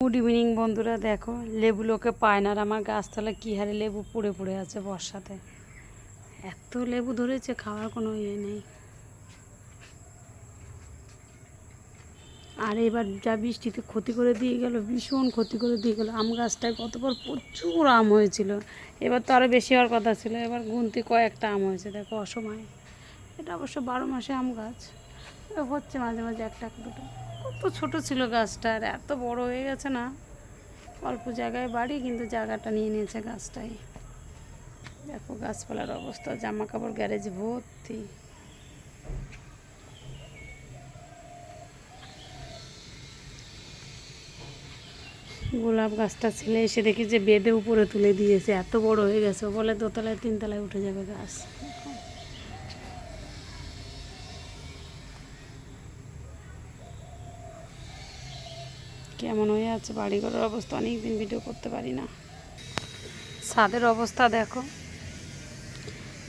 Good evening বন্ধুরা, দেখো লেবুগুলোকে পায় না আর আমার গাছতলায় কী হারে লেবু পুড়ে পুড়ে আছে বর্ষাতে। এত লেবু ধরেছে, খাওয়ার কোনো ইয়ে নেই। আর এবার যা বৃষ্টিতে ক্ষতি করে দিয়ে গেল, ভীষণ ক্ষতি করে দিয়ে গেল। আম গাছটায় গতবার প্রচুর আম হয়েছিল, এবার তো আরও বেশি হওয়ার কথা ছিল। এবার গুনতি কয়েকটা আম হয়েছে, দেখো অসময়ে। এটা অবশ্য 12 মাসে আম গাছ, হচ্ছে মাঝে মাঝে একটা দুটো। কত ছোট ছিল গাছটা, আর এত বড় হয়ে গেছে না। অল্প জায়গায় বাড়ি, কিন্তু জায়গাটা নিয়ে নিয়েছে গাছটাই। দেখো গাছপালার অবস্থা, জামা কাপড় গ্যারেজ ভর্তি। গোলাপ গাছটা ছেলে এসে দেখি যে বেদে উপরে তুলে দিয়েছে, এত বড় হয়ে গেছে। বলে দোতলায় তিনতলায় উঠে যাবে গাছ। কেমন হয়ে আছে বাড়িঘরের অবস্থা, অনেক দিন ভিডিও করতে পারি না। ছাদের অবস্থা দেখো।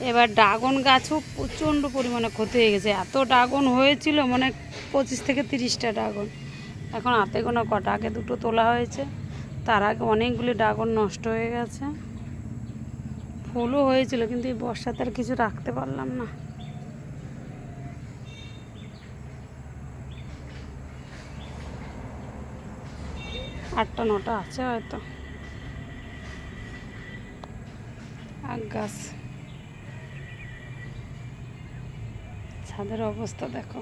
এবার ড্রাগন গাছও প্রচণ্ড পরিমাণে ক্ষতি হয়ে গেছে। এত ড্রাগন হয়েছিল, মানে 25 থেকে 30টা ড্রাগন। এখন হাতে গোনা কটা, আগে দুটো তোলা হয়েছে, তার আগে অনেকগুলি ড্রাগন নষ্ট হয়ে গেছে। ফুলও হয়েছিল, কিন্তু এই বর্ষাতে আর কিছু রাখতে পারলাম না। আটটা নটা আছে হয়তো। আগ গাছ, ছাদের অবস্থা দেখো।